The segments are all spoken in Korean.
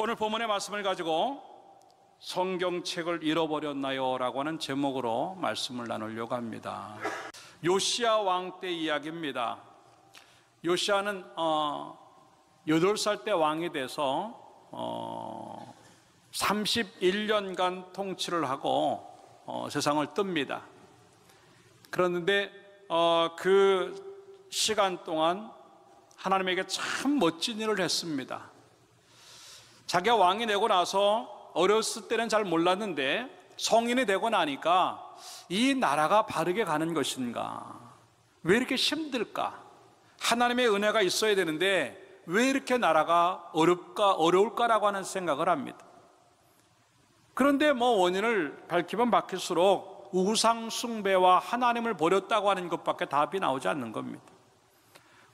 오늘 본문의 말씀을 가지고 성경책을 잃어버렸나요? 라고 하는 제목으로 말씀을 나누려고 합니다. 요시야 왕 때 이야기입니다. 요시야는 8살 때 왕이 돼서 31년간 통치를 하고 세상을 뜹니다. 그런데 그 시간 동안 하나님에게 참 멋진 일을 했습니다. 자기가 왕이 되고 나서 어렸을 때는 잘 몰랐는데 성인이 되고 나니까 이 나라가 바르게 가는 것인가? 왜 이렇게 힘들까? 하나님의 은혜가 있어야 되는데 왜 이렇게 나라가 어려울까라고 하는 생각을 합니다. 그런데 원인을 밝히면 밝힐수록 우상 숭배와 하나님을 버렸다고 하는 것밖에 답이 나오지 않는 겁니다.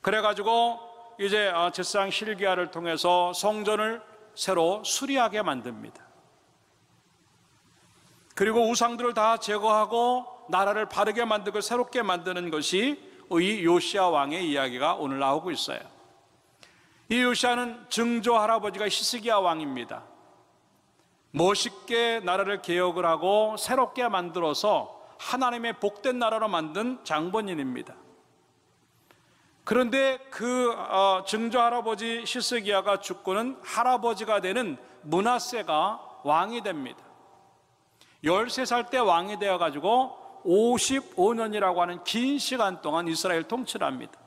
그래가지고 이제 제사장 hil기야를 통해서 성전을 새로 수리하게 만듭니다. 그리고 우상들을 다 제거하고 나라를 바르게 만들고 새롭게 만드는 것이 이 요시야 왕의 이야기가 오늘 나오고 있어요. 이 요시야는 증조 할아버지가 히스기야 왕입니다. 멋있게 나라를 개혁을 하고 새롭게 만들어서 하나님의 복된 나라로 만든 장본인입니다. 그런데 그 증조 할아버지 히스기야가 죽고는 할아버지가 되는 므낫세가 왕이 됩니다. 13살 때 왕이 되어가지고 55년이라고 하는 긴 시간 동안 이스라엘 통치를 합니다.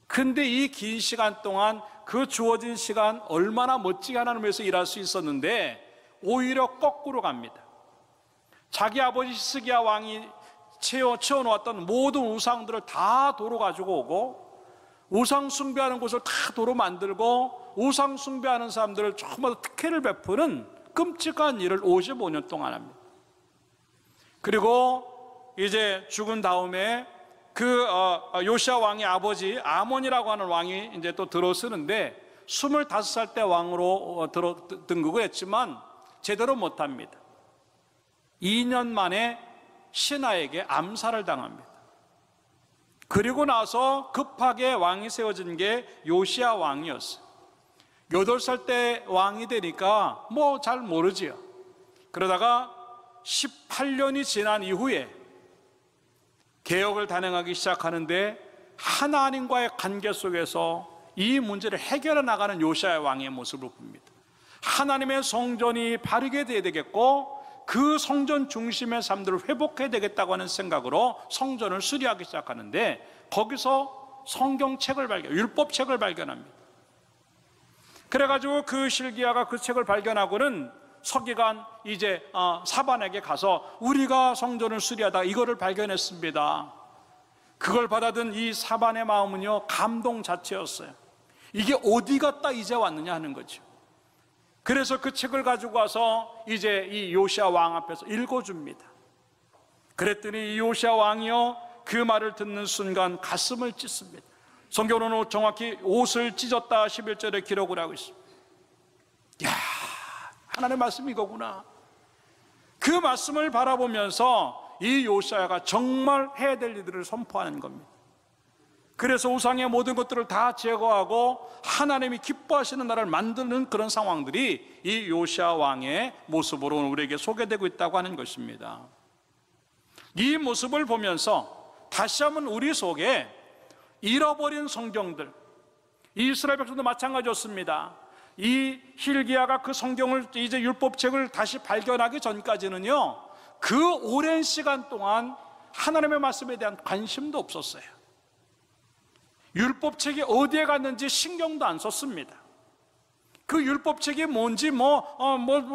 근데 이 긴 시간 동안 그 주어진 시간 얼마나 멋지게 하나님을 위해서 일할 수 있었는데 오히려 거꾸로 갑니다. 자기 아버지 히스기야 왕이 치워놓았던 모든 우상들을 다 도로 가지고 오고 우상 숭배하는 곳을 다 도로 만들고 우상 숭배하는 사람들을 조금 더 특혜를 베푸는 끔찍한 일을 55년 동안 합니다. 그리고 이제 죽은 다음에 그 요시야 왕의 아버지 아몬이라고 하는 왕이 이제 또 들어서는데 25살 때 왕으로 등극을 했지만 제대로 못합니다. 2년 만에 신하에게 암살을 당합니다. 그리고 나서 급하게 왕이 세워진 게 요시야 왕이었어요. 8살 때 왕이 되니까 잘 모르지요. 그러다가 18년이 지난 이후에 개혁을 단행하기 시작하는데 하나님과의 관계 속에서 이 문제를 해결해 나가는 요시야 왕의 모습을 봅니다. 하나님의 성전이 바르게 되어야 되겠고 그 성전 중심의 삶들을 회복해야 되겠다고 하는 생각으로 성전을 수리하기 시작하는데 거기서 성경책을 율법책을 발견합니다. 그래가지고 그 hil기야가 그 책을 발견하고는 서기관 이제 사반에게 가서 우리가 성전을 수리하다 이거를 발견했습니다. 그걸 받아든 이 사반의 마음은요 감동 자체였어요. 이게 어디 갔다 이제 왔느냐 하는 거죠. 그래서 그 책을 가지고 와서 이제 이 요시야 왕 앞에서 읽어줍니다. 그랬더니 이 요시야 왕이요 그 말을 듣는 순간 가슴을 찢습니다. 성경으로는 정확히 옷을 찢었다 11절에 기록을 하고 있습니다. 야, 하나님의 말씀이 이거구나. 그 말씀을 바라보면서 이 요시야가 정말 해야 될 일들을 선포하는 겁니다. 그래서 우상의 모든 것들을 다 제거하고 하나님이 기뻐하시는 나라를 만드는 그런 상황들이 이 요시야 왕의 모습으로 우리에게 소개되고 있다고 하는 것입니다. 이 모습을 보면서 다시 한번 우리 속에 잃어버린 성경들, 이스라엘 백성도 마찬가지였습니다. 이 hil기야가 그 성경을 이제 율법책을 다시 발견하기 전까지는요 그 오랜 시간 동안 하나님의 말씀에 대한 관심도 없었어요. 율법책이 어디에 갔는지 신경도 안 썼습니다. 그 율법책이 뭔지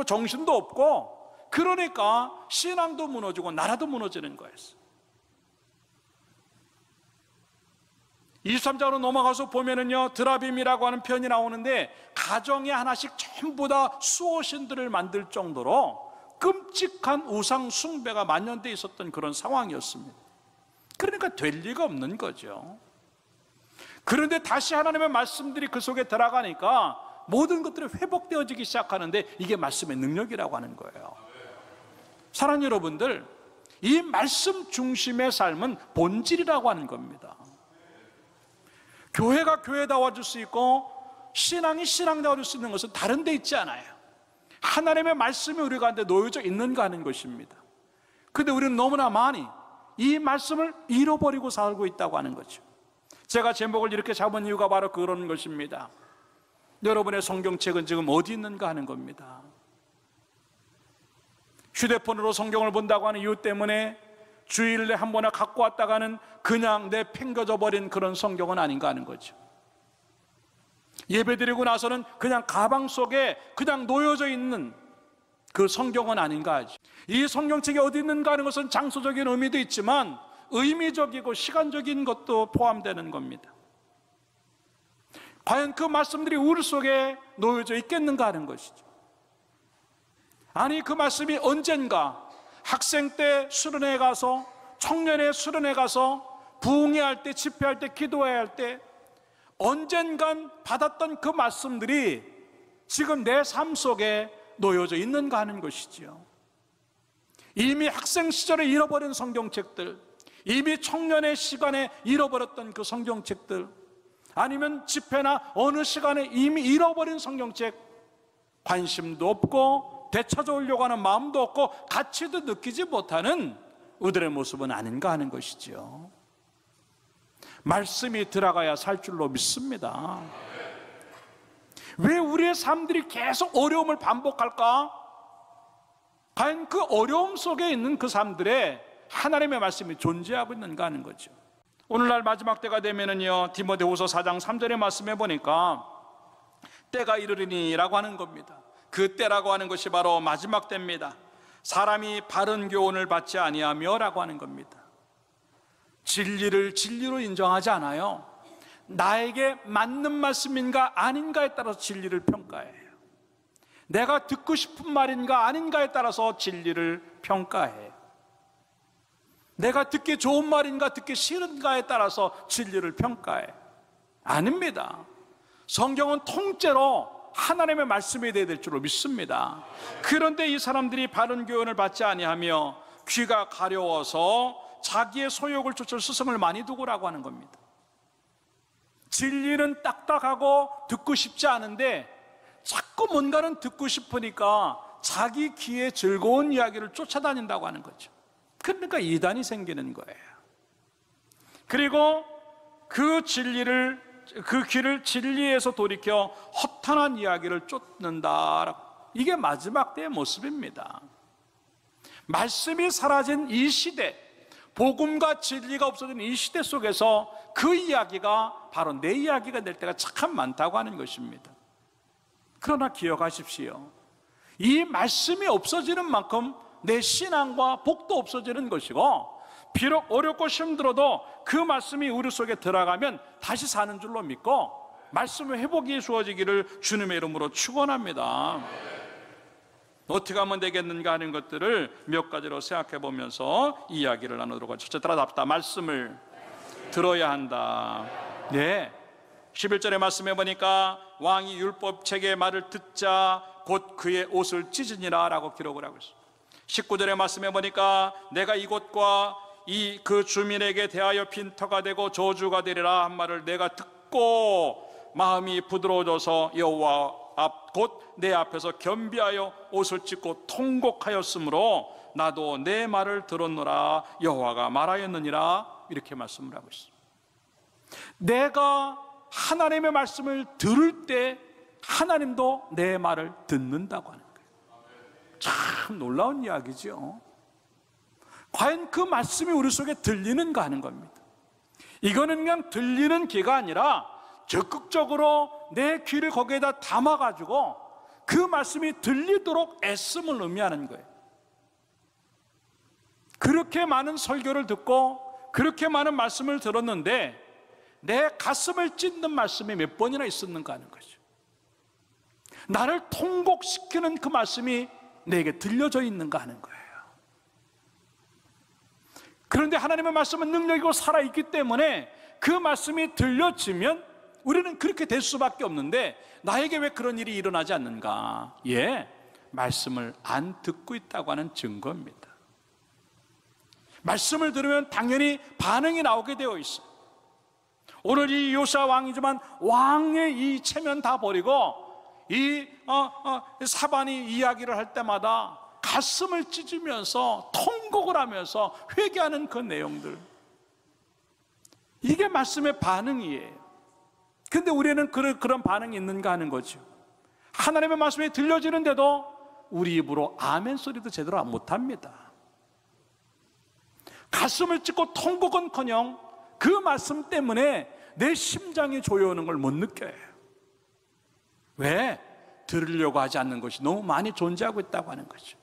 정신도 없고 그러니까 신앙도 무너지고 나라도 무너지는 거였어요. 23장으로 넘어가서 보면은요 드라빔이라고 하는 편이 나오는데 가정에 하나씩 전부 다 수호신들을 만들 정도로 끔찍한 우상 숭배가 만연되어 있었던 그런 상황이었습니다. 그러니까 될 리가 없는 거죠. 그런데 다시 하나님의 말씀들이 그 속에 들어가니까 모든 것들이 회복되어지기 시작하는데 이게 말씀의 능력이라고 하는 거예요. 사랑하는 여러분들, 이 말씀 중심의 삶은 본질이라고 하는 겁니다. 교회가 교회다워질 수 있고 신앙이 신앙다워 줄 수 있는 것은 다른 데 있지 않아요. 하나님의 말씀이 우리 가운데 놓여져 있는가 하는 것입니다. 그런데 우리는 너무나 많이 이 말씀을 잃어버리고 살고 있다고 하는 거죠. 제가 제목을 이렇게 잡은 이유가 바로 그런 것입니다. 여러분의 성경책은 지금 어디 있는가 하는 겁니다. 휴대폰으로 성경을 본다고 하는 이유 때문에 주일에 한 번에 갖고 왔다가는 그냥 내팽겨져 버린 그런 성경은 아닌가 하는 거죠. 예배드리고 나서는 그냥 가방 속에 그냥 놓여져 있는 그 성경은 아닌가 하죠. 이 성경책이 어디 있는가 하는 것은 장소적인 의미도 있지만 의미적이고 시간적인 것도 포함되는 겁니다. 과연 그 말씀들이 우리 속에 놓여져 있겠는가 하는 것이죠. 아니, 그 말씀이 언젠가 학생 때 수련회에 가서, 청년의 수련회에 가서, 부흥회할 때, 집회할 때, 기도회할 할 때 언젠간 받았던 그 말씀들이 지금 내 삶 속에 놓여져 있는가 하는 것이지요. 이미 학생 시절에 잃어버린 성경책들, 이미 청년의 시간에 잃어버렸던 그 성경책들, 아니면 집회나 어느 시간에 이미 잃어버린 성경책, 관심도 없고 되찾아오려고 하는 마음도 없고 가치도 느끼지 못하는 우리들의 모습은 아닌가 하는 것이지요. 말씀이 들어가야 살 줄로 믿습니다. 왜 우리의 삶들이 계속 어려움을 반복할까? 과연 그 어려움 속에 있는 그 삶들에 하나님의 말씀이 존재하고 있는가 하는 거죠. 오늘날 마지막 때가 되면은요, 디모데후서 4장 3절의 말씀에 보니까 때가 이르리니 라고 하는 겁니다. 그 때라고 하는 것이 바로 마지막 때입니다. 사람이 바른 교훈을 받지 아니하며 라고 하는 겁니다. 진리를 진리로 인정하지 않아요. 나에게 맞는 말씀인가 아닌가에 따라서 진리를 평가해요. 내가 듣고 싶은 말인가 아닌가에 따라서 진리를 평가해요. 내가 듣기 좋은 말인가 듣기 싫은가에 따라서 진리를 평가해요. 아닙니다. 성경은 통째로 하나님의 말씀이 되어야 될 줄로 믿습니다. 그런데 이 사람들이 바른 교훈을 받지 아니하며 귀가 가려워서 자기의 소욕을 쫓을 스승을 많이 두고라고 하는 겁니다. 진리는 딱딱하고 듣고 싶지 않은데 자꾸 뭔가는 듣고 싶으니까 자기 귀에 즐거운 이야기를 쫓아다닌다고 하는 거죠. 그러니까 이단이 생기는 거예요. 그리고 그 귀를 진리에서 돌이켜 허탄한 이야기를 쫓는다. 이게 마지막 때의 모습입니다. 말씀이 사라진 이 시대, 복음과 진리가 없어진 이 시대 속에서 그 이야기가 바로 내 이야기가 될 때가 참 많다고 하는 것입니다. 그러나 기억하십시오. 이 말씀이 없어지는 만큼 내 신앙과 복도 없어지는 것이고, 비록 어렵고 힘들어도 그 말씀이 우리 속에 들어가면 다시 사는 줄로 믿고 말씀의 회복이 주어지기를 주님의 이름으로 축원합니다. 어떻게 하면 되겠는가 하는 것들을 몇 가지로 생각해 보면서 이야기를 나누도록 하죠. 첫째, 따라잡다. 말씀을 들어야 한다. 네, 11절의 말씀해 보니까 왕이 율법책의 말을 듣자 곧 그의 옷을 찢으니라 라고 기록을 하고 있습니다. 19절의 말씀해 보니까 내가 이곳과 그 주민에게 대하여 빈터가 되고 저주가 되리라 한 말을 내가 듣고 마음이 부드러워져서 여호와 앞 곧 내 앞에서 겸비하여 옷을 찢고 통곡하였으므로 나도 내 말을 들었노라 여호와가 말하였느니라. 이렇게 말씀을 하고 있습니다. 내가 하나님의 말씀을 들을 때 하나님도 내 말을 듣는다고 하는 거예요. 참 놀라운 이야기죠. 과연 그 말씀이 우리 속에 들리는가 하는 겁니다. 이거는 그냥 들리는 귀가 아니라 적극적으로 내 귀를 거기에다 담아가지고 그 말씀이 들리도록 애씀을 의미하는 거예요. 그렇게 많은 설교를 듣고 그렇게 많은 말씀을 들었는데 내 가슴을 찢는 말씀이 몇 번이나 있었는가 하는 거죠. 나를 통곡시키는 그 말씀이 내게 들려져 있는가 하는 거예요. 그런데 하나님의 말씀은 능력이고 살아있기 때문에 그 말씀이 들려지면 우리는 그렇게 될 수밖에 없는데 나에게 왜 그런 일이 일어나지 않는가? 말씀을 안 듣고 있다고 하는 증거입니다. 말씀을 들으면 당연히 반응이 나오게 되어 있어요. 오늘 이 요시아 왕이지만 왕의 이 체면 다 버리고 이 사반이 이야기를 할 때마다 가슴을 찢으면서 통곡을 하면서 회개하는 그 내용들, 이게 말씀의 반응이에요. 근데 우리는 그런 반응이 있는가 하는 거죠. 하나님의 말씀이 들려지는데도 우리 입으로 아멘 소리도 제대로 못합니다. 가슴을 찢고 통곡은커녕 그 말씀 때문에 내 심장이 조여오는 걸 못 느껴요. 왜? 들으려고 하지 않는 것이 너무 많이 존재하고 있다고 하는 거죠.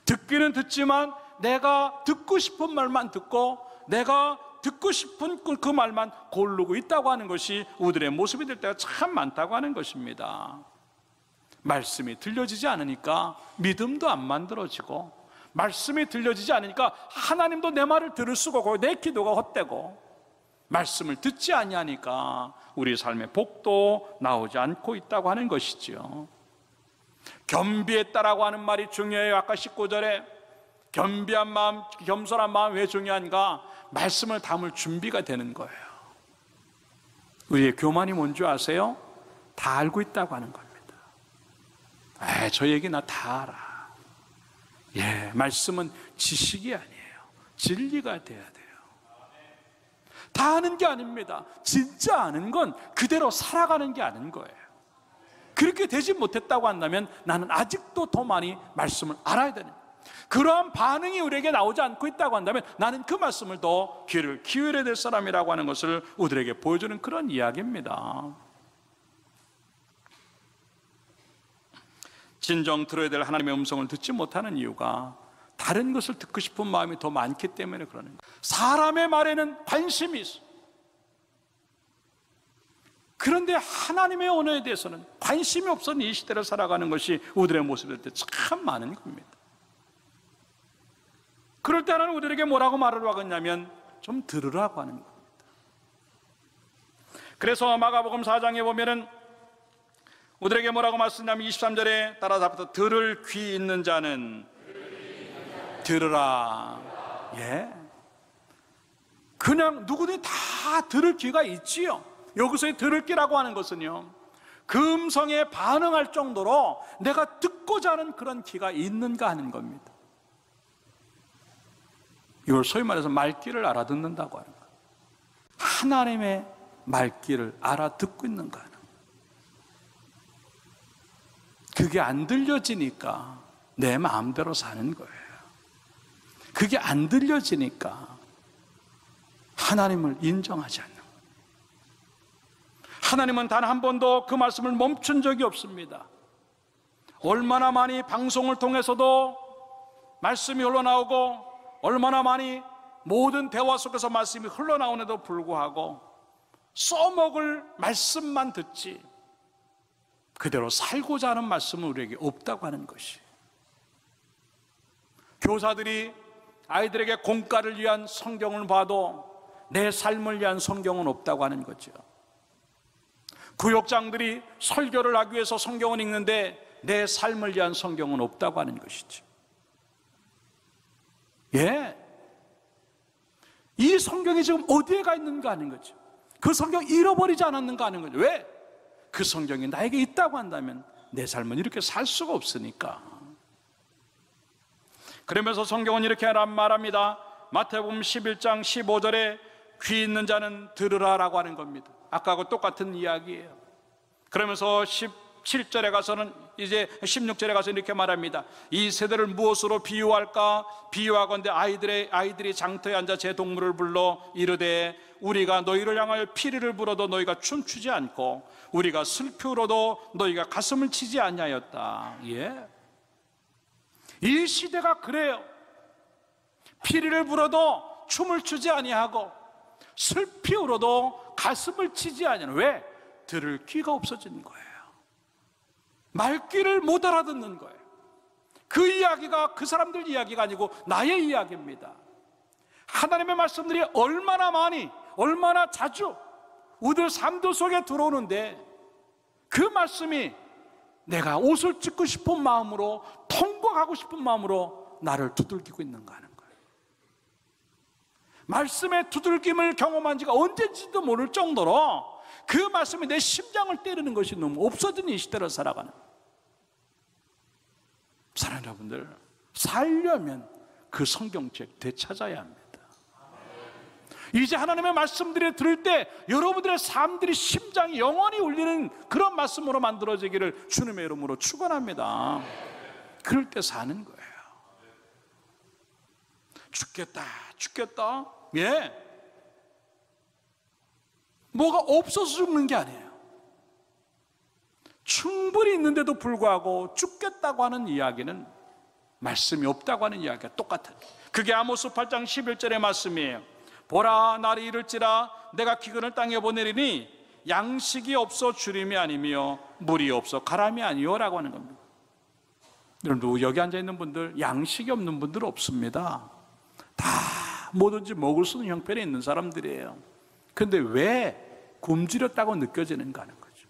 듣기는 듣지만 내가 듣고 싶은 말만 듣고 내가 듣고 싶은 그 말만 고르고 있다고 하는 것이 우리들의 모습이 될 때가 참 많다고 하는 것입니다. 말씀이 들려지지 않으니까 믿음도 안 만들어지고, 말씀이 들려지지 않으니까 하나님도 내 말을 들을 수가 없고 내 기도가 헛되고, 말씀을 듣지 아니하니까 우리 삶의 복도 나오지 않고 있다고 하는 것이죠. 겸비했다라고 하는 말이 중요해요. 아까 19절에 겸비한 마음, 겸손한 마음 왜 중요한가? 말씀을 담을 준비가 되는 거예요. 우리의 교만이 뭔지 아세요? 다 알고 있다고 하는 겁니다. 저 얘기 나 다 알아. 말씀은 지식이 아니에요. 진리가 돼야 돼요. 다 아는 게 아닙니다. 진짜 아는 건 그대로 살아가는 게 아는 거예요. 그렇게 되지 못했다고 한다면 나는 아직도 더 많이 말씀을 알아야 되는 거예요. 그러한 반응이 우리에게 나오지 않고 있다고 한다면 나는 그 말씀을 더 귀를 기울여야 될 사람이라고 하는 것을 우리에게 보여주는 그런 이야기입니다. 진정 들어야 될 하나님의 음성을 듣지 못하는 이유가 다른 것을 듣고 싶은 마음이 더 많기 때문에 그러는 거예요. 사람의 말에는 관심이 있어. 그런데 하나님의 언어에 대해서는 관심이 없는 이 시대를 살아가는 것이 우리들의 모습일 때 참 많은 겁니다. 그럴 때 하나는 우리에게 뭐라고 말을 하겠냐면 좀 들으라고 하는 겁니다. 그래서 마가복음 4장에 보면은 우리에게 뭐라고 말씀하냐면 23절에 따라서 들을 귀 있는 자는 들으라. 그냥 누구든지 다 들을 귀가 있지요. 여기서의 들을 귀라고 하는 것은요, 그 음성에 반응할 정도로 내가 듣고자 하는 그런 귀가 있는가 하는 겁니다. 이걸 소위 말해서 말귀를 알아듣는다고 하는 거예요. 하나님의 말귀를 알아듣고 있는가 하는 거예요. 그게 안 들려지니까 내 마음대로 사는 거예요. 그게 안 들려지니까 하나님을 인정하지 않는 거예요. 하나님은 단 한 번도 그 말씀을 멈춘 적이 없습니다. 얼마나 많이 방송을 통해서도 말씀이 흘러나오고 얼마나 많이 모든 대화 속에서 말씀이 흘러나오는데도 불구하고 써먹을 말씀만 듣지 그대로 살고자 하는 말씀은 우리에게 없다고 하는 것이, 교사들이 아이들에게 공과를 위한 성경을 봐도 내 삶을 위한 성경은 없다고 하는 거죠. 구역장들이 설교를 하기 위해서 성경을 읽는데 내 삶을 위한 성경은 없다고 하는 것이죠. 이 성경이 지금 어디에 가 있는가 하는 거죠. 그 성경 잃어버리지 않았는가 하는 거죠. 왜? 그 성경이 나에게 있다고 한다면 내 삶은 이렇게 살 수가 없으니까. 그러면서 성경은 이렇게 말합니다. 마태복음 11장 15절에 귀 있는 자는 들으라라고 하는 겁니다. 아까하고 똑같은 이야기예요. 그러면서 17절에 가서는, 이제 16절에 가서 이렇게 말합니다. 이 세대를 무엇으로 비유할까? 비유하건대 아이들이 장터에 앉아 제 동물을 불러 이르되 우리가 너희를 향하여 피리를 불어도 너희가 춤추지 않고 우리가 슬피 울어도 너희가 가슴을 치지 아니하였다. 이 시대가 그래요. 피리를 불어도 춤을 추지 아니하고 슬피 울어도 가슴을 치지 아니하는. 왜? 들을 귀가 없어진 거예요. 말귀를 못 알아듣는 거예요. 그 이야기가 그 사람들 이야기가 아니고 나의 이야기입니다. 하나님의 말씀들이 얼마나 많이, 얼마나 자주 우리들 삶들 속에 들어오는데 그 말씀이 내가 옷을 찢고 싶은 마음으로, 통곡하고 싶은 마음으로 나를 두들기고 있는가 하는 거예요. 말씀의 두들김을 경험한 지가 언제인지도 모를 정도로 그 말씀이 내 심장을 때리는 것이 너무 없어진 이 시대를 살아가는, 사랑하는 여러분들, 살려면 그 성경책 되찾아야 합니다. 이제 하나님의 말씀들을 들을 때 여러분들의 삶들이 심장이 영원히 울리는 그런 말씀으로 만들어지기를 주님의 이름으로 축원합니다. 그럴 때 사는 거예요. 죽겠다. 예. 뭐가 없어서 죽는 게 아니에요. 충분히 있는데도 불구하고 죽겠다고 하는 이야기는 말씀이 없다고 하는 이야기가 똑같아요. 그게 아모스 8장 11절의 말씀이에요. 보라, 날이 이를지라 내가 기근을 땅에 보내리니 양식이 없어 주림이 아니며 물이 없어 가람이 아니요 라고 하는 겁니다. 여러분, 여기 앉아있는 분들 양식이 없는 분들 없습니다. 다 뭐든지 먹을 수 있는 형편에 있는 사람들이에요. 근데 왜 굶주렸다고 느껴지는가 하는 거죠.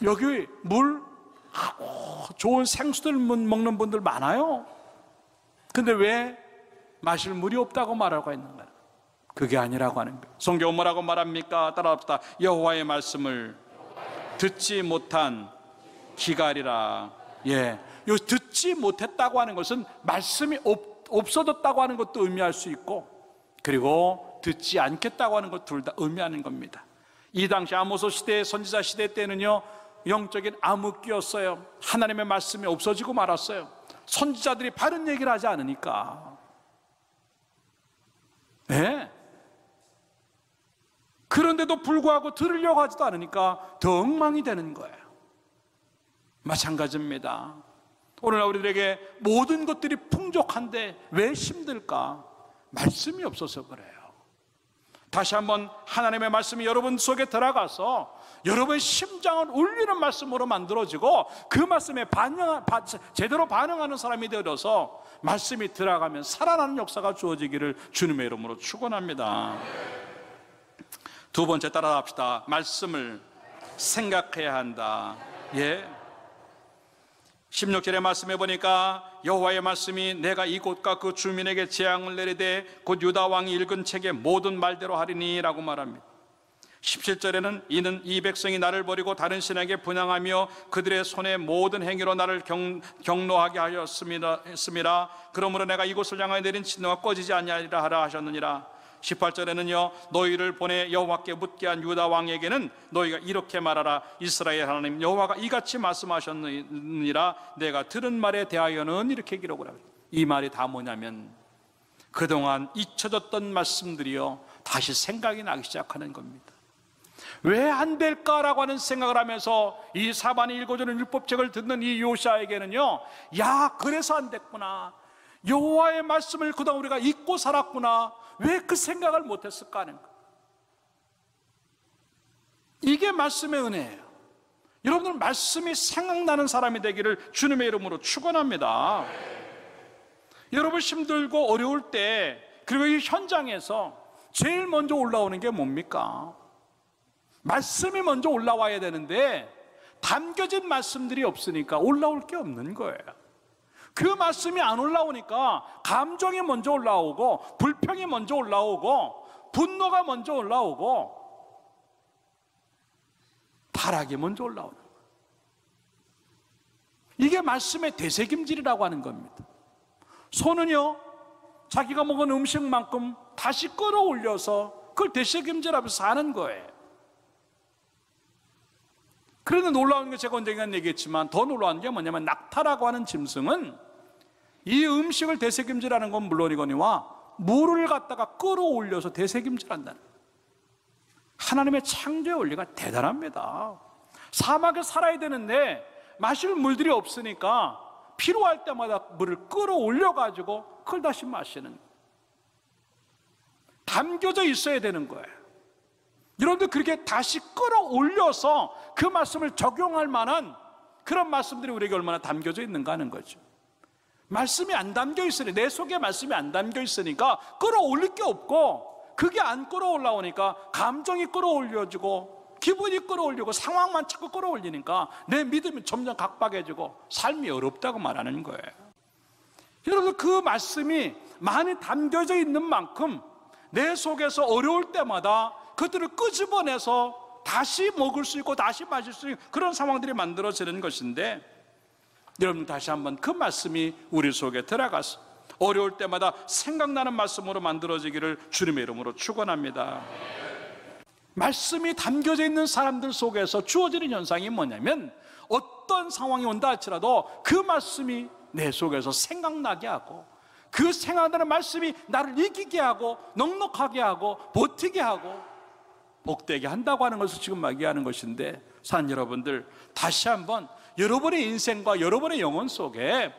여기 물 좋은 생수들 먹는 분들 많아요. 근데 왜 마실 물이 없다고 말하고 있는 거예요? 그게 아니라고 하는 거예요. 성경은 뭐라고 말합니까? 따라합시다. 여호와의 말씀을 듣지 못한 기갈이라. 예, 요 듣지 못했다고 하는 것은 말씀이 없어졌다고 하는 것도 의미할 수 있고, 그리고 듣지 않겠다고 하는 것 둘 다 의미하는 겁니다. 이 당시 아모스 시대, 선지자 시대 때는요, 영적인 암흑기였어요. 하나님의 말씀이 없어지고 말았어요. 선지자들이 바른 얘기를 하지 않으니까. 네. 그런데도 불구하고 들으려고 하지도 않으니까 더 엉망이 되는 거예요. 마찬가지입니다. 오늘날 우리들에게 모든 것들이 풍족한데 왜 힘들까? 말씀이 없어서 그래요. 다시 한번 하나님의 말씀이 여러분 속에 들어가서 여러분의 심장을 울리는 말씀으로 만들어지고 그 말씀에 제대로 반응하는 사람이 되어서 말씀이 들어가면 살아나는 역사가 주어지기를 주님의 이름으로 축원합니다. 두 번째, 따라합시다. 말씀을 생각해야 한다. 예. 16절의 말씀해 보니까 여호와의 말씀이 내가 이곳과 그 주민에게 재앙을 내리되 곧 유다 왕이 읽은 책의 모든 말대로 하리니 라고 말합니다. 17절에는 이는 이 백성이 나를 버리고 다른 신에게 분향하며 그들의 손의 모든 행위로 나를 경노하게 하였습니다. 그러므로 내가 이곳을 향하여 내린 진노가 꺼지지 아니하리라 하라 하셨느니라. 18절에는요, 너희를 보내 여호와께 묻게 한 유다 왕에게는 너희가 이렇게 말하라. 이스라엘 하나님 여호와가 이같이 말씀하셨느니라. 내가 들은 말에 대하여는 이렇게 기록을 합니다. 이 말이 다 뭐냐면 그동안 잊혀졌던 말씀들이요 다시 생각이 나기 시작하는 겁니다. 왜 안 될까라고 하는 생각을 하면서 이 사반이 읽어주는 율법책을 듣는 이 요시아에게는요, 야, 그래서 안 됐구나, 여호와의 말씀을 그동안 우리가 잊고 살았구나, 왜 그 생각을 못했을까 하는 거. 이게 말씀의 은혜예요. 여러분들 말씀이 생각나는 사람이 되기를 주님의 이름으로 축원합니다. 여러분 힘들고 어려울 때, 그리고 이 현장에서 제일 먼저 올라오는 게 뭡니까? 말씀이 먼저 올라와야 되는데 담겨진 말씀들이 없으니까 올라올 게 없는 거예요. 그 말씀이 안 올라오니까 감정이 먼저 올라오고, 불평이 먼저 올라오고, 분노가 먼저 올라오고, 타락이 먼저 올라오는 거예요. 이게 말씀의 되새김질이라고 하는 겁니다. 소는요, 자기가 먹은 음식만큼 다시 끌어올려서 그걸 되새김질하면서 사는 거예요. 그런데 놀라운 게, 제가 언젠가 얘기했지만 더 놀라운 게 뭐냐면, 낙타라고 하는 짐승은 이 음식을 되새김질하는 건 물론이거니와 물을 갖다가 끌어올려서 되새김질한다는 거예요. 하나님의 창조의 원리가 대단합니다. 사막에 살아야 되는데 마실 물들이 없으니까 필요할 때마다 물을 끌어올려가지고 그걸 다시 마시는 거예요. 담겨져 있어야 되는 거예요. 여러분들 그렇게 다시 끌어올려서 그 말씀을 적용할 만한 그런 말씀들이 우리에게 얼마나 담겨져 있는가 하는 거죠. 말씀이 안 담겨 있으니, 내 속에 말씀이 안 담겨 있으니까 끌어올릴 게 없고, 그게 안 끌어올라오니까 감정이 끌어올려지고 기분이 끌어올리고 상황만 자꾸 끌어올리니까 내 믿음이 점점 각박해지고 삶이 어렵다고 말하는 거예요. 여러분, 그 말씀이 많이 담겨져 있는 만큼 내 속에서 어려울 때마다 그들을 끄집어내서 다시 먹을 수 있고 다시 마실 수 있는 그런 상황들이 만들어지는 것인데, 여러분 다시 한번 그 말씀이 우리 속에 들어가서 어려울 때마다 생각나는 말씀으로 만들어지기를 주님의 이름으로 축원합니다. 말씀이 담겨져 있는 사람들 속에서 주어지는 현상이 뭐냐면, 어떤 상황이 온다 할지라도 그 말씀이 내 속에서 생각나게 하고, 그 생각나는 말씀이 나를 이기게 하고 넉넉하게 하고 버티게 하고 복되게 한다고 하는 것을 지금 얘기하는 것인데, 사는 여러분들, 다시 한번 여러분의 인생과 여러분의 영혼 속에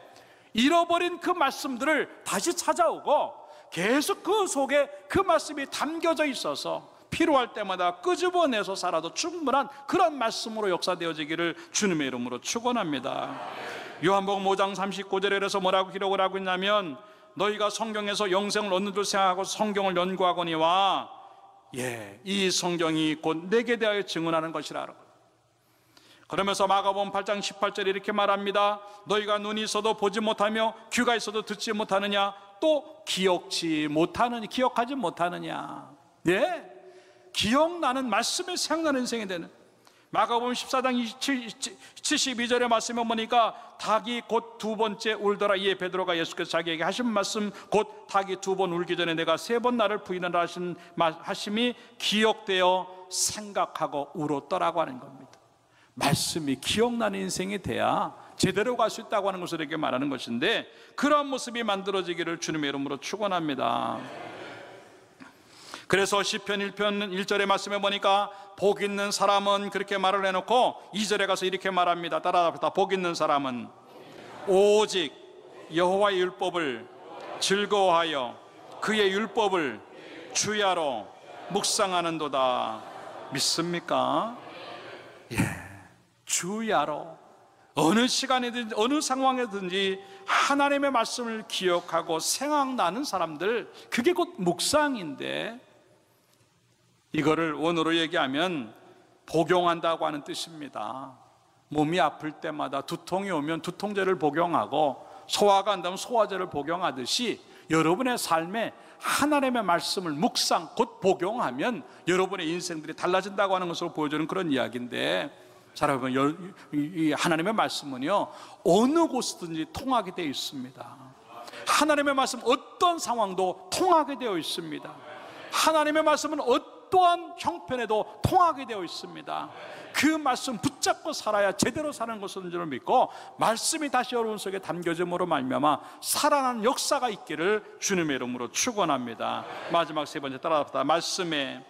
잃어버린 그 말씀들을 다시 찾아오고 계속 그 속에 그 말씀이 담겨져 있어서 필요할 때마다 끄집어내서 살아도 충분한 그런 말씀으로 역사되어지기를 주님의 이름으로 축원합니다. 요한복음 5장 39절에서 뭐라고 기록을 하고 있냐면, 너희가 성경에서 영생을 얻는 줄 생각하고 성경을 연구하거니와, 이 성경이 곧 내게 대하여 증언하는 것이라. 그러면서 마가복음 8장 18절에 이렇게 말합니다. 너희가 눈이 있어도 보지 못하며 귀가 있어도 듣지 못하느냐, 또 기억하지 못하느냐. 기억나는 말씀이 생각나는 인생이 되는, 마가복음 14장 72절의 말씀에 보니까 닭이 곧 두 번째 울더라. 이에 베드로가 예수께서 자기에게 하신 말씀, 곧 닭이 두 번 울기 전에 내가 세 번 나를 부인하라 하심이 기억되어 생각하고 울었더라고 하는 겁니다. 말씀이 기억나는 인생이 돼야 제대로 갈 수 있다고 하는 것을 이렇게 말하는 것인데, 그러한 모습이 만들어지기를 주님의 이름으로 축원합니다. 그래서 시편 1편 1절의 말씀에 보니까 복 있는 사람은 그렇게 말을 해놓고 2절에 가서 이렇게 말합니다. 따라합시다. 복 있는 사람은 오직 여호와의 율법을 즐거워하여 그의 율법을 주야로 묵상하는도다. 믿습니까? 주야로 어느 시간이든지 어느 상황이든지 하나님의 말씀을 기억하고 생각나는 사람들, 그게 곧 묵상인데, 이거를 원어로 얘기하면 복용한다고 하는 뜻입니다. 몸이 아플 때마다 두통이 오면 두통제를 복용하고, 소화가 안 되면 소화제를 복용하듯이 여러분의 삶에 하나님의 말씀을 묵상, 곧 복용하면 여러분의 인생들이 달라진다고 하는 것으로 보여주는 그런 이야기인데, 자, 여러분, 이 하나님의 말씀은요 어느 곳이든지 통하게 되어 있습니다. 하나님의 말씀 어떤 상황도 통하게 되어 있습니다. 하나님의 말씀은 어떠한 형편에도 통하게 되어 있습니다. 그 말씀 붙잡고 살아야 제대로 사는 것인 줄 믿고, 말씀이 다시 여러분 속에 담겨짐으로 말미암아 살아나는 역사가 있기를 주님의 이름으로 축원합니다. 마지막 세 번째, 따라합시다. 말씀에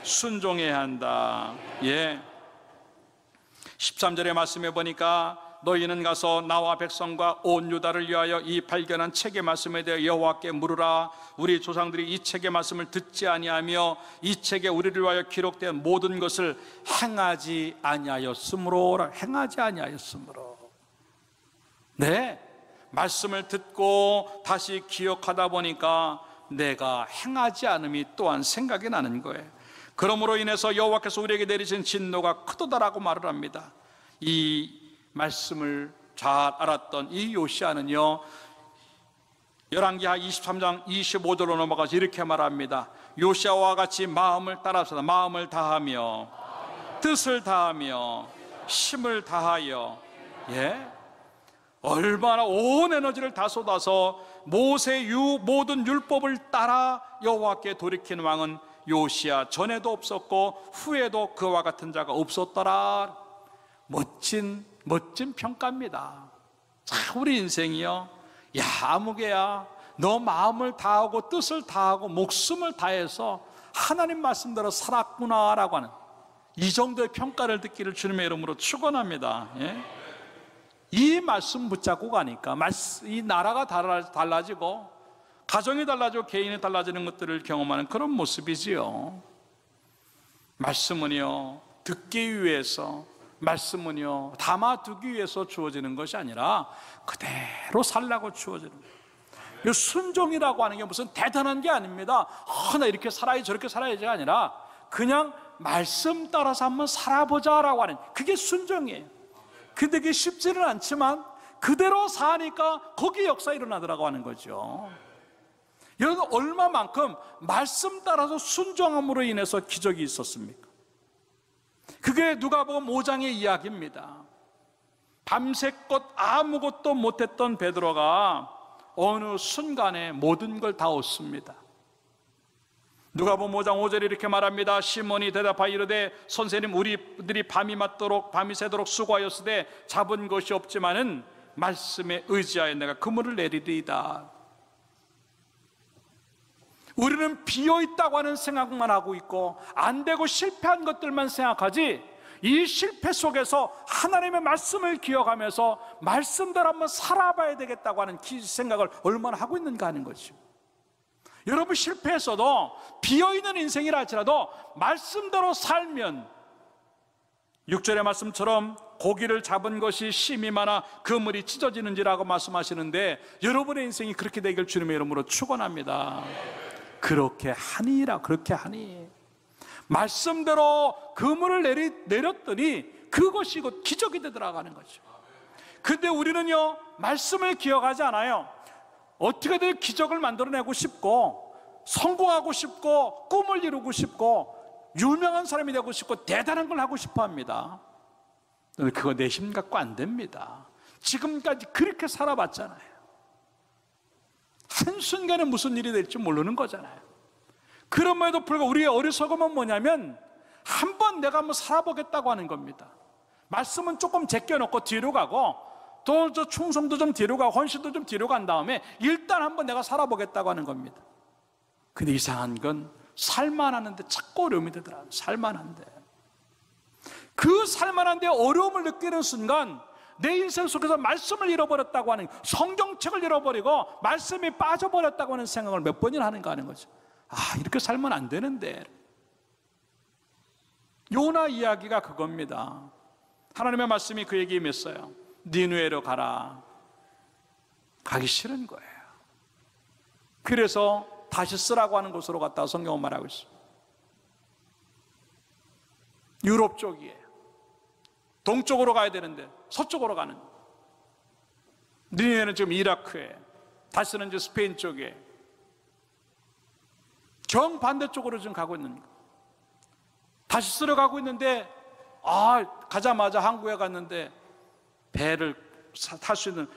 순종해야 한다. 13절의 말씀에 보니까 너희는 가서 나와 백성과 온 유다를 위하여 이 발견한 책의 말씀에 대해 여호와께 물으라. 우리 조상들이 이 책의 말씀을 듣지 아니하며 이 책에 우리를 위하여 기록된 모든 것을 행하지 아니하였으므로. 말씀을 듣고 다시 기억하다 보니까 내가 행하지 않음이 또한 생각이 나는 거예요. 그러므로 인해서 여호와께서 우리에게 내리신 진노가 크도다라고 말을 합니다. 이 말씀을 잘 알았던 이 요시야는요, 열왕기하 23장 25절로 넘어가서 이렇게 말합니다. 요시야와 같이 마음을 따라서 마음을 다하며 뜻을 다하며 힘을 다하여, 얼마나 온 에너지를 다 쏟아서 모세의 모든 율법을 따라 여호와께 돌이킨 왕은 요시야 전에도 없었고 후에도 그와 같은 자가 없었더라. 멋진 평가입니다. 참, 우리 인생이요, 야, 아무개야, 너 마음을 다하고 뜻을 다하고 목숨을 다해서 하나님 말씀대로 살았구나 라고 하는 이 정도의 평가를 듣기를 주님의 이름으로 축원합니다. 이 말씀 붙잡고 가니까 이 나라가 달라지고 가정이 달라지고 개인이 달라지는 것들을 경험하는 그런 모습이지요. 말씀은요, 듣기 위해서, 말씀은요 담아두기 위해서 주어지는 것이 아니라 그대로 살라고 주어지는 거예요. 이 순종이라고 하는 게 무슨 대단한 게 아닙니다. 나 이렇게 살아야지 저렇게 살아야지가 아니라 그냥 말씀 따라서 한번 살아보자라고 하는, 그게 순종이에요. 근데 그게 쉽지는 않지만 그대로 사니까 거기에 역사 일어나더라고 하는 거죠. 여러분, 얼마만큼 말씀 따라서 순종함으로 인해서 기적이 있었습니까? 그게 누가복음 5장의 이야기입니다. 밤새껏 아무것도 못했던 베드로가 어느 순간에 모든 걸 다 얻습니다. 누가복음 5장 5절에 이렇게 말합니다. 시몬이 대답하여 이르되 선생님, 우리들이 밤이 새도록 수고하였으되 잡은 것이 없지만은 말씀에 의지하여 내가 그물을 내리리이다. 우리는 비어있다고 하는 생각만 하고 있고 안 되고 실패한 것들만 생각하지, 이 실패 속에서 하나님의 말씀을 기억하면서 말씀대로 한번 살아봐야 되겠다고 하는 생각을 얼마나 하고 있는가 하는 거죠. 여러분, 실패했어도 비어있는 인생이라 할지라도 말씀대로 살면 6절의 말씀처럼 고기를 잡은 것이 심이 많아 그물이 찢어지는지라고 말씀하시는데, 여러분의 인생이 그렇게 되길 주님의 이름으로 축원합니다. 그렇게 하니라, 그렇게 하니. 말씀대로 그물을 내렸더니 그것이 곧 기적이 되더라고 하는 거죠. 근데 우리는요, 말씀을 기억하지 않아요. 어떻게든 기적을 만들어내고 싶고 성공하고 싶고 꿈을 이루고 싶고 유명한 사람이 되고 싶고 대단한 걸 하고 싶어 합니다. 그거 내 힘 갖고 안 됩니다. 지금까지 그렇게 살아봤잖아요. 한순간에 무슨 일이 될지 모르는 거잖아요. 그럼에도 불구하고 우리의 어리석음은 뭐냐면 한번 내가 한번 살아보겠다고 하는 겁니다. 말씀은 조금 제껴놓고 뒤로 가고 또 저 충성도 좀 뒤로 가고 헌신도 좀 뒤로 간 다음에 일단 한번 내가 살아보겠다고 하는 겁니다. 근데 이상한 건 살만하는데 자꾸 어려움이 되더라고요. 살만한데, 그 살만한데 어려움을 느끼는 순간 내 인생 속에서 말씀을 잃어버렸다고 하는, 성경책을 잃어버리고 말씀이 빠져버렸다고 하는 생각을 몇 번이나 하는가 하는 거죠. 아, 이렇게 살면 안 되는데. 요나 이야기가 그겁니다. 하나님의 말씀이 그에게 임했어요. 니느웨로 가라. 가기 싫은 거예요. 그래서 다시 쓰라고 하는 곳으로 갔다가 성경은 말하고 있어요. 유럽 쪽이에요. 동쪽으로 가야 되는데 서쪽으로 가는. 니느웨는 지금 이라크에, 다시는 이제 스페인 쪽에, 정반대쪽으로 지금 가고 있는 거예요. 다시 쓰러 가고 있는데, 가자마자 한국에 갔는데 배를 탈 수 있는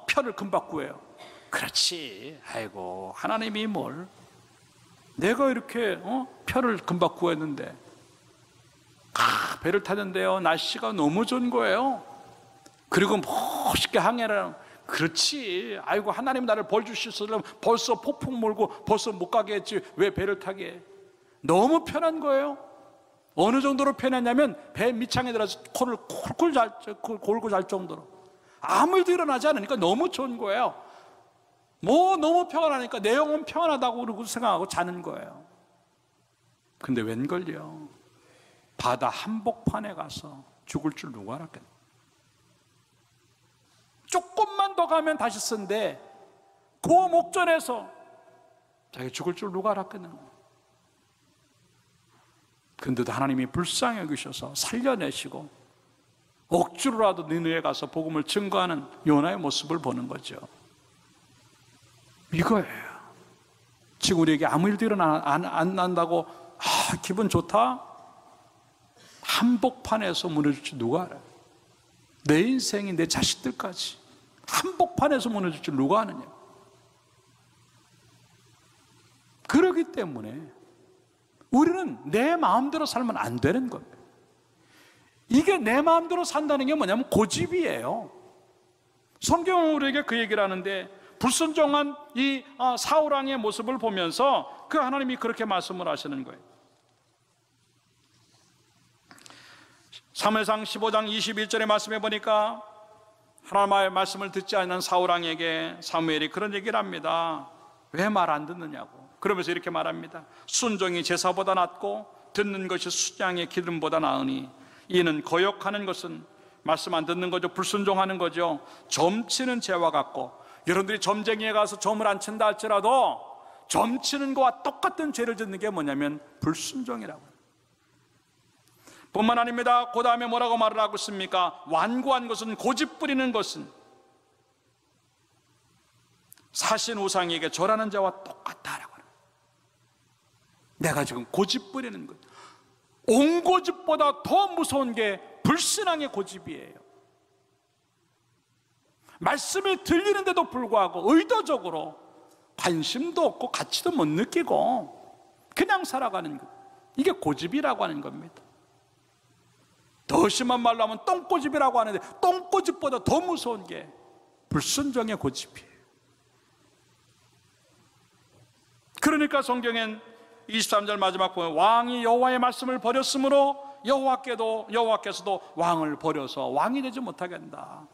표를 금방 구해요. 그렇지, 아이고 하나님이 뭘, 내가 이렇게 표를 금방 구했는데 배를 타는데요, 날씨가 너무 좋은 거예요. 그리고 멋있게 항해를. 그렇지, 아이고 하나님 나를 벌 주셨으면 벌써 폭풍 몰고 벌써 못 가게 했지, 왜 배를 타게 해. 너무 편한 거예요. 어느 정도로 편했냐면 배 밑창에 들어서 코를 콜콜 골고 잘 정도로. 아무 일도 일어나지 않으니까 너무 좋은 거예요. 너무 평안하니까 내 영혼 평안하다고 그러고 생각하고 자는 거예요. 근데 웬걸요, 바다 한복판에 가서 죽을 줄 누가 알았겠나. 조금만 더 가면 다시 쓴데 그 목전에서 자기 죽을 줄 누가 알았겠나. 근데도 하나님이 불쌍히 여기셔서 살려내시고 억지로라도 니느웨에 가서 복음을 증거하는 요나의 모습을 보는 거죠. 이거예요. 지금 우리에게 아무 일도 안 난다고 기분 좋다? 한복판에서 무너질 줄 누가 알아요? 내 인생이, 내 자식들까지 한복판에서 무너질 줄 누가 아느냐. 그렇기 때문에 우리는 내 마음대로 살면 안 되는 겁니다. 이게 내 마음대로 산다는 게 뭐냐면 고집이에요. 성경은 우리에게 그 얘기를 하는데, 불순종한 이 사울왕의 모습을 보면서 그 하나님이 그렇게 말씀을 하시는 거예요. 사무엘상 15장 21절의 말씀에 보니까 하나님의 말씀을 듣지 않는 사울왕에게 사무엘이 그런 얘기를 합니다. 왜 말 안 듣느냐고. 그러면서 이렇게 말합니다. 순종이 제사보다 낫고 듣는 것이 순양의 기름보다 나으니 이는 거역하는 것은 말씀 안 듣는 거죠. 불순종하는 거죠. 점치는 죄와 같고, 여러분들이 점쟁이에 가서 점을 안 친다 할지라도 점치는 거와 똑같은 죄를 짓는 게 뭐냐면 불순종이라고. 뿐만 아닙니다. 그 다음에 뭐라고 말을 하고 있습니까? 완고한 것은, 고집 부리는 것은, 사신 우상에게 절하는 자와 똑같다라고 하는 거예요. 내가 지금 고집 부리는 것, 온 고집보다 더 무서운 게 불신앙의 고집이에요. 말씀이 들리는데도 불구하고 의도적으로 관심도 없고 가치도 못 느끼고 그냥 살아가는 것, 이게 고집이라고 하는 겁니다. 더 심한 말로 하면 똥고집이라고 하는데, 똥고집보다 더 무서운 게 불순종의 고집이에요. 그러니까 성경엔 23절 마지막 보면 왕이 여호와의 말씀을 버렸으므로 여호와께서도 왕을 버려서 왕이 되지 못하게 한다.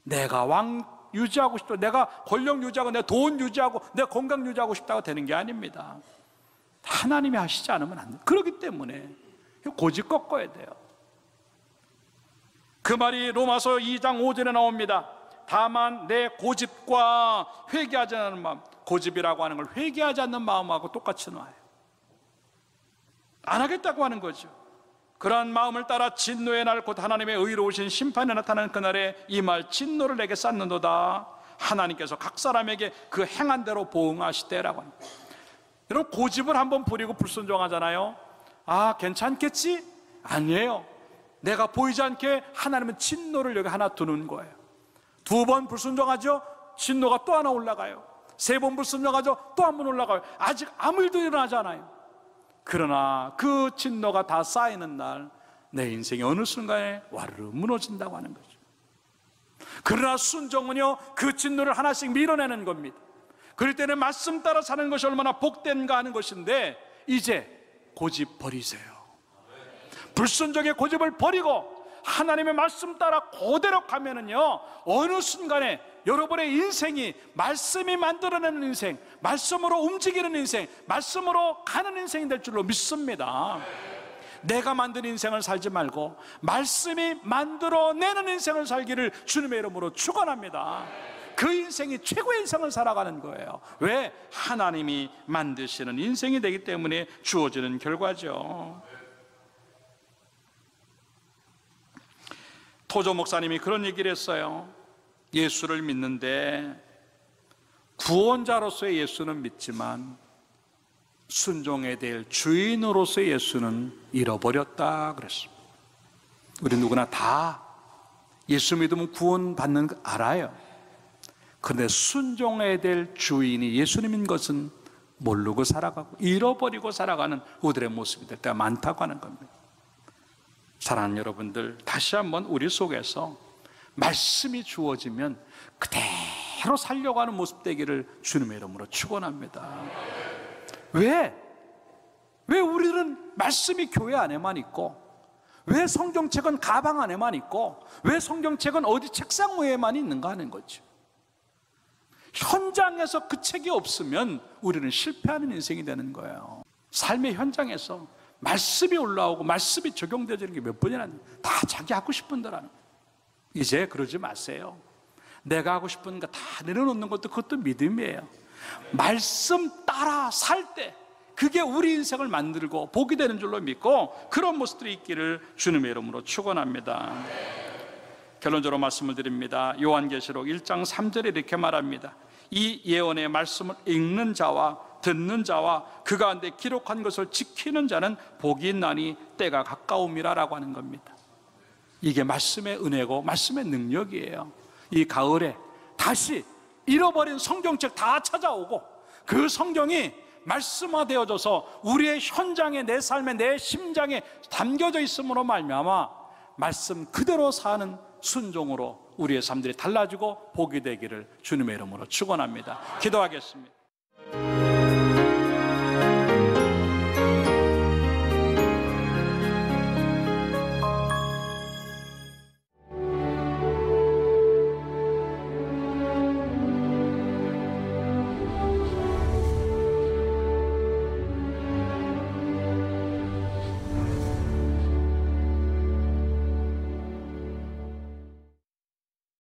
내가 왕 유지하고 싶다, 내가 권력 유지하고 내 돈 유지하고 내 건강 유지하고 싶다고 되는 게 아닙니다. 하나님이 하시지 않으면 안 돼요. 그렇기 때문에 고집 꺾어야 돼요. 그 말이 로마서 2장 5절에 나옵니다. 다만 내 고집과 회개하지 않는 마음, 고집이라고 하는 걸 회개하지 않는 마음하고 똑같이 놔요. 안 하겠다고 하는 거죠. 그러한 마음을 따라 진노의 날, 곧 하나님의 의로우신 심판에 나타나는 그날에 이 말 진노를 내게 쌓는도다. 하나님께서 각 사람에게 그 행한 대로 보응하시되라고 합니다. 여러분, 고집을 한번 부리고 불순종하잖아요. 아, 괜찮겠지? 아니에요. 내가 보이지 않게 하나님은 진노를 여기 하나 두는 거예요. 2번 불순종하죠? 진노가 또 하나 올라가요. 3번 불순종하죠? 또 한 번 올라가요. 아직 아무 일도 일어나지 않아요. 그러나 그 진노가 다 쌓이는 날 내 인생이 어느 순간에 와르르 무너진다고 하는 거죠. 그러나 순종은요, 그 진노를 하나씩 밀어내는 겁니다. 그럴 때는 말씀 따라 사는 것이 얼마나 복된가 하는 것인데, 이제 고집 버리세요. 불순종의 고집을 버리고 하나님의 말씀 따라 그대로 가면은요, 어느 순간에 여러분의 인생이 말씀이 만들어내는 인생, 말씀으로 움직이는 인생, 말씀으로 가는 인생이 될 줄로 믿습니다. 내가 만든 인생을 살지 말고 말씀이 만들어내는 인생을 살기를 주님의 이름으로 축원합니다. 그 인생이 최고의 인생을 살아가는 거예요. 왜? 하나님이 만드시는 인생이 되기 때문에 주어지는 결과죠. 토조 목사님이 그런 얘기를 했어요. 예수를 믿는데 구원자로서의 예수는 믿지만 순종해야 될 주인으로서의 예수는 잃어버렸다 그랬습니다. 우리 누구나 다 예수 믿으면 구원받는 거 알아요. 그런데 순종해야 될 주인이 예수님인 것은 모르고 살아가고 잃어버리고 살아가는 우리들의 모습이 될 때가 많다고 하는 겁니다. 사랑하는 여러분들, 다시 한번 우리 속에서 말씀이 주어지면 그대로 살려고 하는 모습 되기를 주님의 이름으로 축원합니다. 왜 우리는 말씀이 교회 안에만 있고, 왜 성경책은 가방 안에만 있고, 왜 성경책은 어디 책상 위에만 있는가 하는 거죠. 현장에서 그 책이 없으면 우리는 실패하는 인생이 되는 거예요. 삶의 현장에서 말씀이 올라오고 말씀이 적용되어지는 게 몇 번이나 다 자기 하고 싶은 대로 하는 거예요. 이제 그러지 마세요. 내가 하고 싶은 거 다 내려놓는 것도 그것도 믿음이에요. 말씀 따라 살 때 그게 우리 인생을 만들고 복이 되는 줄로 믿고, 그런 모습들이 있기를 주님의 이름으로 축원합니다. 결론적으로 말씀을 드립니다. 요한계시록 1장 3절에 이렇게 말합니다. 이 예언의 말씀을 읽는 자와 듣는 자와 그 가운데 기록한 것을 지키는 자는 복이 있나니 때가 가까움이라 라고 하는 겁니다. 이게 말씀의 은혜고 말씀의 능력이에요. 이 가을에 다시 잃어버린 성경책 다 찾아오고 그 성경이 말씀화되어져서 우리의 현장에, 내 삶에, 내 심장에 담겨져 있음으로 말미암아 말씀 그대로 사는 순종으로 우리의 삶들이 달라지고 복이 되기를 주님의 이름으로 축원합니다. 기도하겠습니다.